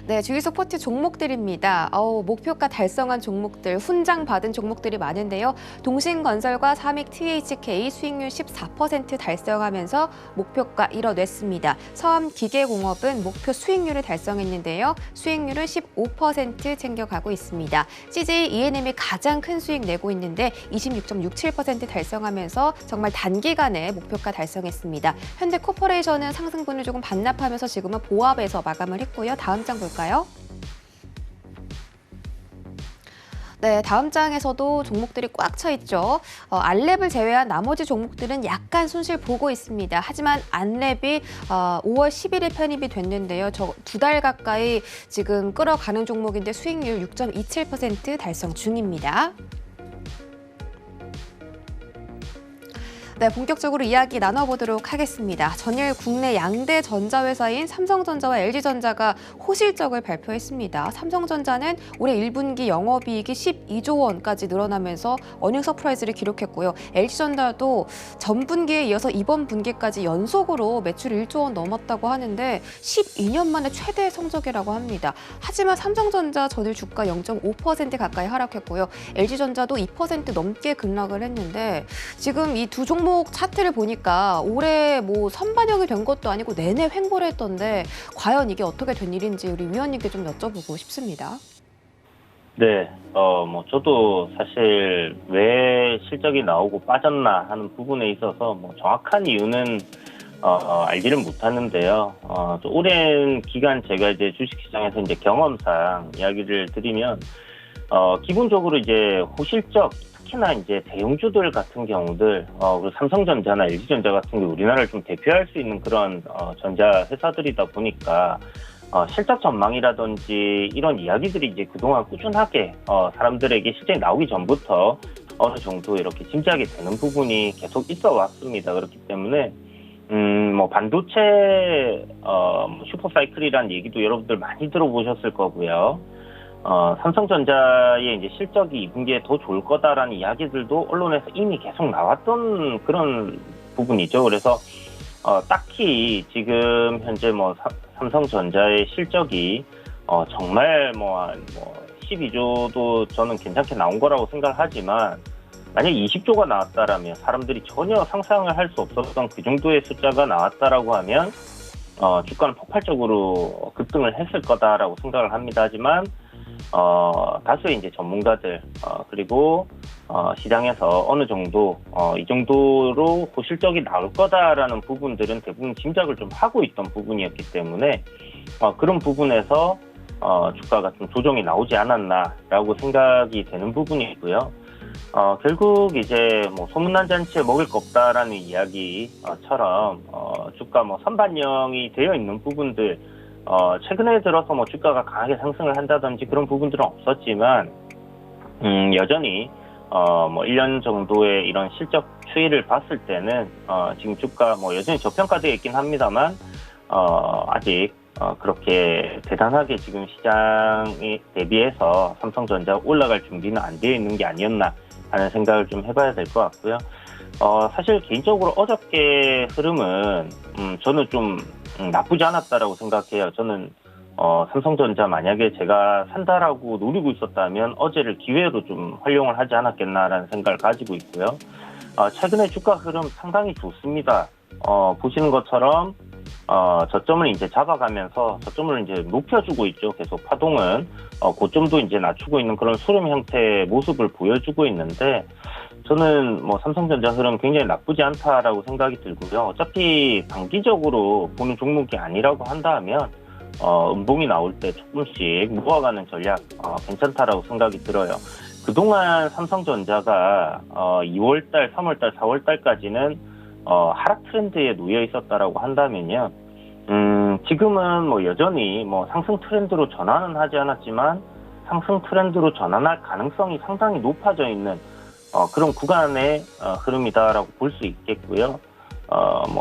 네, 주기소 포트 종목들입니다. 목표가 달성한 종목들, 훈장 받은 종목들이 많은데요. 동신건설과 삼익 THK 수익률 14% 달성하면서 목표가 이뤄냈습니다. 서암기계공업은 목표 수익률을 달성했는데요. 수익률을 15% 챙겨가고 있습니다. CJ ENM이 가장 큰 수익 내고 있는데 26.67% 달성하면서 정말 단기간에 목표가 달성했습니다. 현대코퍼레이션은 상승분을 조금 반납하면서 지금은 보합에서 마감을 했고요. 다음 장 볼까요? 네, 다음 장에서도 종목들이 꽉 차 있죠. 안랩을 제외한 나머지 종목들은 약간 손실 보고 있습니다. 하지만 안랩이 5월 10일에 편입이 됐는데요. 저 2달 가까이 지금 끌어가는 종목인데 수익률 6.27% 달성 중입니다. 네, 본격적으로 이야기 나눠보도록 하겠습니다. 전일 국내 양대 전자회사인 삼성전자와 LG전자가 호실적을 발표했습니다. 삼성전자는 올해 1분기 영업이익이 12조 원까지 늘어나면서 어닝 서프라이즈를 기록했고요. LG전자도 전분기에 이어서 이번 분기까지 연속으로 매출 1조 원 넘었다고 하는데 12년 만에 최대 성적이라고 합니다. 하지만 삼성전자 전일 주가 0.5% 가까이 하락했고요. LG전자도 2% 넘게 급락을 했는데 지금 이 두 종목 차트를 보니까 올해 뭐 선반영이 된 것도 아니고 내내 횡보를 했던데 과연 이게 어떻게 된 일인지 우리 위원님께 좀 여쭤보고 싶습니다. 네, 저도 사실 왜 실적이 나오고 빠졌나 하는 부분에 있어서 정확한 이유는 알지는 못하는데요. 또 오랜 기간 제가 이제 주식시장에서 이제 경험상 이야기를 드리면, 기본적으로 이제 호실적, 특히나 이제 대형주들 같은 경우들, 그리고 삼성전자나 LG전자 같은 게 우리나라를 좀 대표할 수 있는 그런 전자 회사들이다 보니까 실적 전망이라든지 이런 이야기들이 이제 그동안 꾸준하게 사람들에게 실적이 나오기 전부터 어느 정도 이렇게 짐작이 되는 부분이 계속 있어 왔습니다. 그렇기 때문에 반도체 슈퍼사이클이라는 얘기도 여러분들 많이 들어보셨을 거고요. 삼성전자의 이제 실적이 2분기에 더 좋을 거다라는 이야기들도 언론에서 이미 계속 나왔던 그런 부분이죠. 그래서 딱히 지금 현재 삼성전자의 실적이 정말 12조도 저는 괜찮게 나온 거라고 생각을 하지만, 만약 20조가 나왔다라면, 사람들이 전혀 상상을 할 수 없었던 그 정도의 숫자가 나왔다라고 하면 주가는 폭발적으로 급등을 했을 거다라고 생각을 합니다. 하지만 다수의 이제 전문가들 그리고 시장에서 어느 정도 이 정도로 고실적이 나올 거다라는 부분들은 대부분 짐작을 좀 하고 있던 부분이었기 때문에 그런 부분에서 주가가 좀 조정이 나오지 않았나라고 생각이 되는 부분이고요. 결국 이제 소문난 잔치에 먹을 거 없다라는 이야기처럼 주가 선반영이 되어 있는 부분들, 최근에 들어서 주가가 강하게 상승을 한다든지 그런 부분들은 없었지만, 여전히 1년 정도의 이런 실적 추이를 봤을 때는 지금 주가 여전히 저평가되어 있긴 합니다만 아직 그렇게 대단하게 지금 시장에 대비해서 삼성전자 올라갈 준비는 안 되어 있는 게 아니었나 하는 생각을 좀 해봐야 될 것 같고요. 사실 개인적으로 어저께 흐름은 저는 좀 나쁘지 않았다라고 생각해요. 저는 삼성전자 만약에 제가 산다라고 노리고 있었다면 어제를 기회로 좀 활용을 하지 않았겠나라는 생각을 가지고 있고요. 최근에 주가 흐름 상당히 좋습니다. 보시는 것처럼 저점을 이제 잡아가면서 저점을 이제 높여주고 있죠. 계속 파동은 고점도 이제 낮추고 있는 그런 수렴 형태의 모습을 보여주고 있는데, 저는 삼성전자 흐름 굉장히 나쁘지 않다라고 생각이 들고요. 어차피 단기적으로 보는 종목이 아니라고 한다면 음봉이 나올 때 조금씩 모아가는 전략 괜찮다라고 생각이 들어요. 그동안 삼성전자가 2월달, 3월달, 4월달까지는 하락 트렌드에 놓여 있었다라고 한다면요. 지금은 여전히 상승 트렌드로 전환은 하지 않았지만 상승 트렌드로 전환할 가능성이 상당히 높아져 있는 그런 구간의 흐름이다라고 볼 수 있겠고요.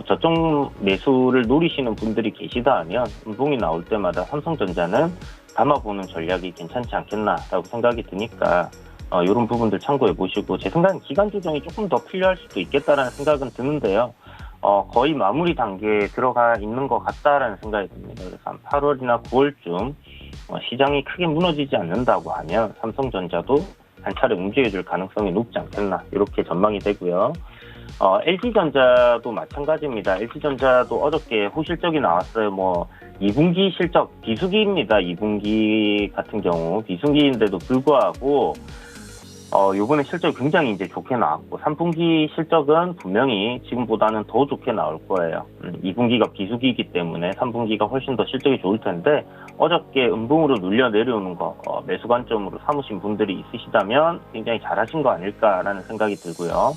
저점 매수를 노리시는 분들이 계시다 하면 음봉이 나올 때마다 삼성전자는 담아보는 전략이 괜찮지 않겠나라고 생각이 드니까 이런 부분들 참고해 보시고, 제 생각엔 기간 조정이 조금 더 필요할 수도 있겠다라는 생각은 드는데요. 거의 마무리 단계에 들어가 있는 것 같다라는 생각이 듭니다. 그래서 한 8월이나 9월쯤 시장이 크게 무너지지 않는다고 하면 삼성전자도 한 차례 움직여줄 가능성이 높지 않겠나 이렇게 전망이 되고요. LG전자도 마찬가지입니다. LG전자도 어저께 호실적이 나왔어요. 2분기 실적 비수기입니다. 2분기 같은 경우 비수기인데도 불구하고 요번에 실적이 굉장히 이제 좋게 나왔고 3분기 실적은 분명히 지금보다는 더 좋게 나올 거예요. 2분기가 비수기이기 때문에 3분기가 훨씬 더 실적이 좋을 텐데 어저께 음봉으로 눌려 내려오는 거 매수 관점으로 삼으신 분들이 있으시다면 굉장히 잘하신 거 아닐까라는 생각이 들고요.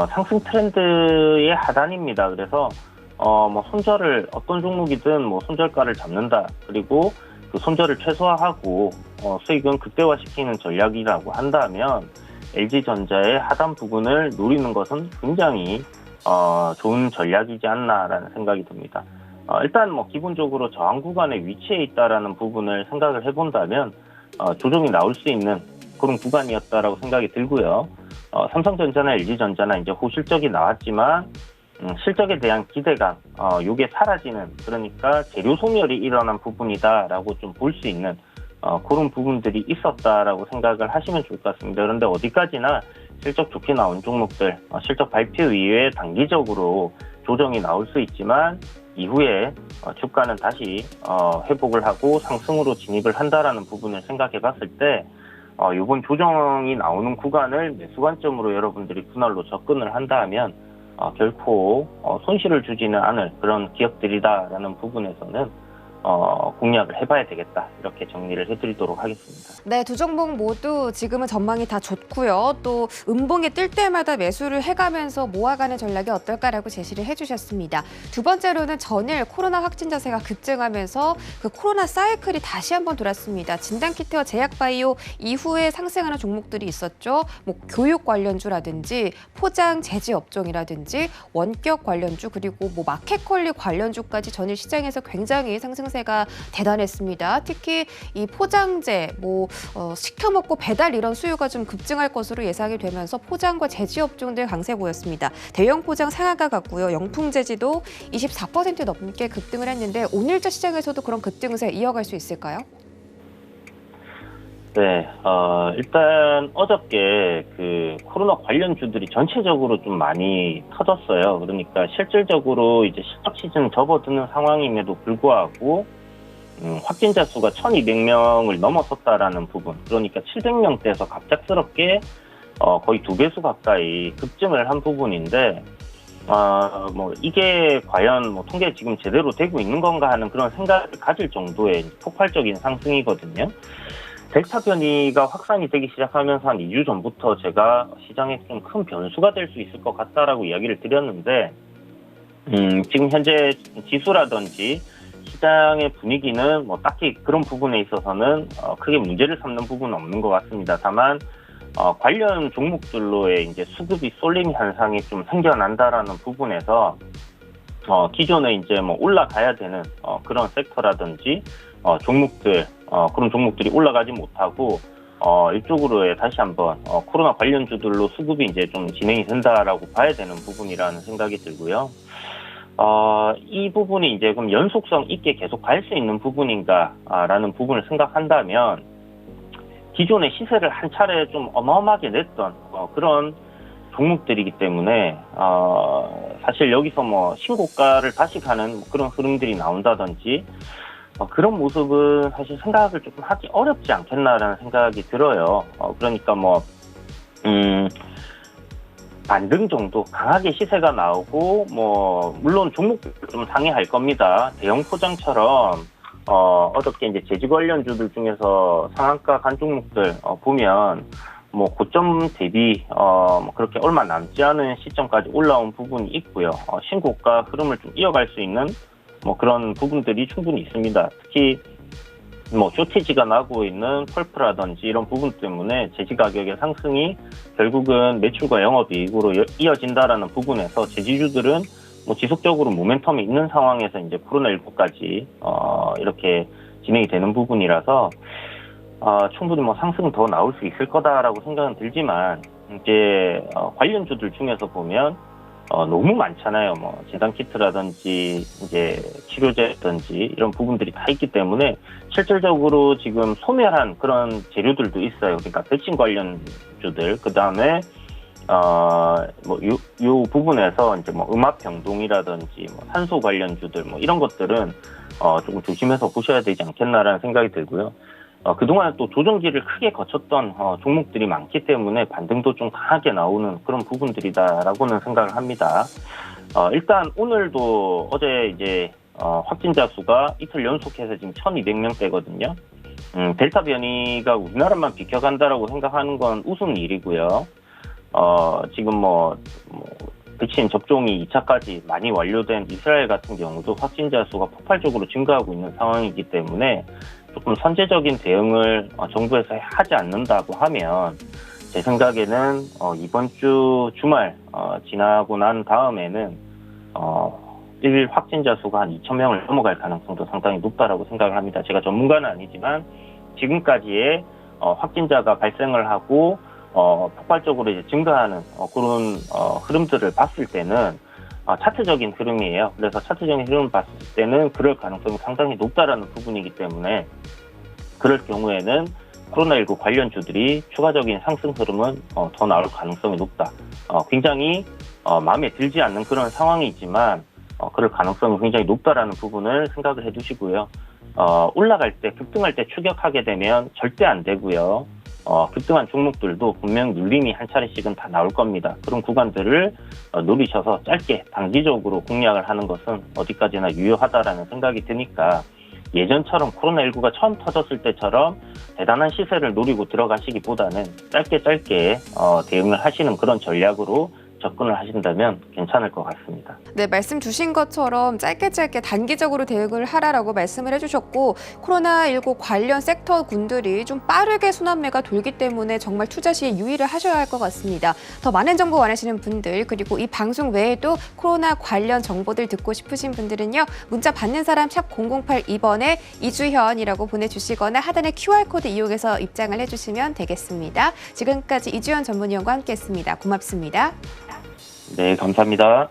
상승 트렌드의 하단입니다. 그래서 손절을 어떤 종목이든 손절가를 잡는다. 그리고 그 손절을 최소화하고 수익은 극대화시키는 전략이라고 한다면 LG전자의 하단 부분을 노리는 것은 굉장히 좋은 전략이지 않나라는 생각이 듭니다. 일단 기본적으로 저항 구간에 위치해 있다라는 부분을 생각을 해본다면 조정이 나올 수 있는 그런 구간이었다라고 생각이 들고요. 삼성전자나 LG전자나 이제 호실적이 나왔지만 실적에 대한 기대감, 요게 사라지는, 그러니까 재료 소멸이 일어난 부분이다라고 좀 볼 수 있는 그런 부분들이 있었다라고 생각을 하시면 좋을 것 같습니다. 그런데 어디까지나 실적 좋게 나온 종목들, 실적 발표 이후에 단기적으로 조정이 나올 수 있지만 이후에 주가는 다시 회복을 하고 상승으로 진입을 한다라는 부분을 생각해 봤을 때 이번 조정이 나오는 구간을 매수 관점으로 여러분들이 분할로 접근을 한다면 결코 손실을 주지는 않을 그런 기업들이다라는 부분에서는 공략을 해봐야 되겠다 이렇게 정리를 해드리도록 하겠습니다. 네, 두 종목 모두 지금은 전망이 다 좋고요. 또 음봉이 뜰 때마다 매수를 해가면서 모아가는 전략이 어떨까라고 제시를 해주셨습니다. 두 번째로는 전일 코로나 확진자세가 급증하면서 그 코로나 사이클이 다시 한번 돌았습니다. 진단키트와 제약바이오 이후에 상승하는 종목들이 있었죠. 교육 관련주라든지 포장 제지 업종이라든지 원격 관련주 그리고 마켓컬리 관련주까지 전일 시장에서 굉장히 상승세가 대단했습니다. 특히 이 포장재, 시켜 먹고 배달 이런 수요가 좀 급증할 것으로 예상이 되면서 포장과 제지 업종들 강세 보였습니다. 대형 포장 상한가 같고요. 영풍 제지도 24% 넘게 급등을 했는데 오늘자 시장에서도 그런 급등세 이어갈 수 있을까요? 네, 일단 어저께 그 코로나 관련주들이 전체적으로 좀 많이 터졌어요. 그러니까 실질적으로 이제 실적 시즌 접어드는 상황임에도 불구하고 확진자 수가 1,200명을 넘어섰다라는 부분, 그러니까 700명대에서 갑작스럽게 거의 2배수 가까이 급증을 한 부분인데 이게 과연 통계 지금 제대로 되고 있는 건가 하는 그런 생각을 가질 정도의 폭발적인 상승이거든요. 델타 변이가 확산이 되기 시작하면서 한 2주 전부터 제가 시장에 좀 큰 변수가 될 수 있을 것 같다라고 이야기를 드렸는데 지금 현재 지수라든지 시장의 분위기는 딱히 그런 부분에 있어서는 크게 문제를 삼는 부분은 없는 것 같습니다. 다만 관련 종목들로의 이제 수급이 쏠림 현상이 좀 생겨난다라는 부분에서 기존에 이제 올라가야 되는 그런 섹터라든지 종목들 그런 종목들이 올라가지 못하고 이쪽으로 다시 한번 코로나 관련주들로 수급이 이제 좀 진행이 된다라고 봐야 되는 부분이라는 생각이 들고요. 이 부분이 이제 그럼 연속성 있게 계속 갈 수 있는 부분인가라는 부분을 생각한다면 기존의 시세를 한 차례 좀 어마어마하게 냈던 그런 종목들이기 때문에 사실 여기서 신고가를 다시 가는 그런 흐름들이 나온다든지 그런 모습은 사실 생각을 조금 하기 어렵지 않겠나라는 생각이 들어요. 그러니까 반등 정도 강하게 시세가 나오고 물론 종목도 좀 상회할 겁니다. 대형 포장처럼 어저께 이제 제지 관련주들 중에서 상한가 간 종목들 보면 고점 대비 그렇게 얼마 남지 않은 시점까지 올라온 부분이 있고요. 신고가 흐름을 좀 이어갈 수 있는 그런 부분들이 충분히 있습니다. 특히 쇼티지가 나고 있는 펄프라든지 이런 부분 때문에 제지 가격의 상승이 결국은 매출과 영업이익으로 이어진다라는 부분에서 제지주들은 지속적으로 모멘텀이 있는 상황에서 이제 코로나19까지 이렇게 진행이 되는 부분이라서 충분히 상승 더 나올 수 있을 거다라고 생각은 들지만 이제 관련주들 중에서 보면 너무 많잖아요. 뭐 진단 키트라든지 이제 치료제라든지 이런 부분들이 다 있기 때문에 실질적으로 지금 소멸한 그런 재료들도 있어요. 그러니까 백신 관련주들, 그 다음에 요 부분에서 이제 뭐 음압 병동이라든지 뭐 산소 관련주들 뭐 이런 것들은 조금 조심해서 보셔야 되지 않겠나라는 생각이 들고요. 그동안 또 조정기를 크게 거쳤던 종목들이 많기 때문에 반등도 좀 강하게 나오는 그런 부분들이다라고는 생각을 합니다. 일단 오늘도 어제 이제 확진자 수가 이틀 연속해서 지금 1,200명대거든요. 델타 변이가 우리나라만 비켜간다라고 생각하는 건 우스운 일이고요. 지금 백신 접종이 2차까지 많이 완료된 이스라엘 같은 경우도 확진자 수가 폭발적으로 증가하고 있는 상황이기 때문에 조금 선제적인 대응을 정부에서 하지 않는다고 하면 제 생각에는 이번 주 주말 지나고 난 다음에는 일 확진자 수가 한 2,000명을 넘어갈 가능성도 상당히 높다라고 생각을 합니다. 제가 전문가는 아니지만 지금까지의 확진자가 발생을 하고 폭발적으로 이제 증가하는 그런 흐름들을 봤을 때는 차트적인 흐름이에요. 그래서 차트적인 흐름을 봤을 때는 그럴 가능성이 상당히 높다라는 부분이기 때문에 그럴 경우에는 코로나19 관련주들이 추가적인 상승 흐름은 더 나올 가능성이 높다. 굉장히 마음에 들지 않는 그런 상황이지만 그럴 가능성이 굉장히 높다라는 부분을 생각을 해두시고요. 올라갈 때, 급등할 때 추격하게 되면 절대 안 되고요. 급등한 종목들도 분명 눌림이 한 차례씩은 다 나올 겁니다. 그런 구간들을 노리셔서 짧게 단기적으로 공략을 하는 것은 어디까지나 유효하다라는 생각이 드니까 예전처럼 코로나19가 처음 터졌을 때처럼 대단한 시세를 노리고 들어가시기보다는 짧게 대응을 하시는 그런 전략으로 접근을 하신다면 괜찮을 것 같습니다. 네, 말씀 주신 것처럼 짧게 단기적으로 대응을 하라라고 말씀을 해주셨고 코로나19 관련 섹터군들이 좀 빠르게 순환매가 돌기 때문에 정말 투자 시에 유의를 하셔야 할 것 같습니다. 더 많은 정보 원하시는 분들 그리고 이 방송 외에도 코로나 관련 정보들 듣고 싶으신 분들은요. 문자 받는 사람 샵 0082번에 이주현이라고 보내주시거나 하단의 QR코드 이용해서 입장을 해주시면 되겠습니다. 지금까지 이주현 전문위원과 함께했습니다. 고맙습니다. 네, 감사합니다.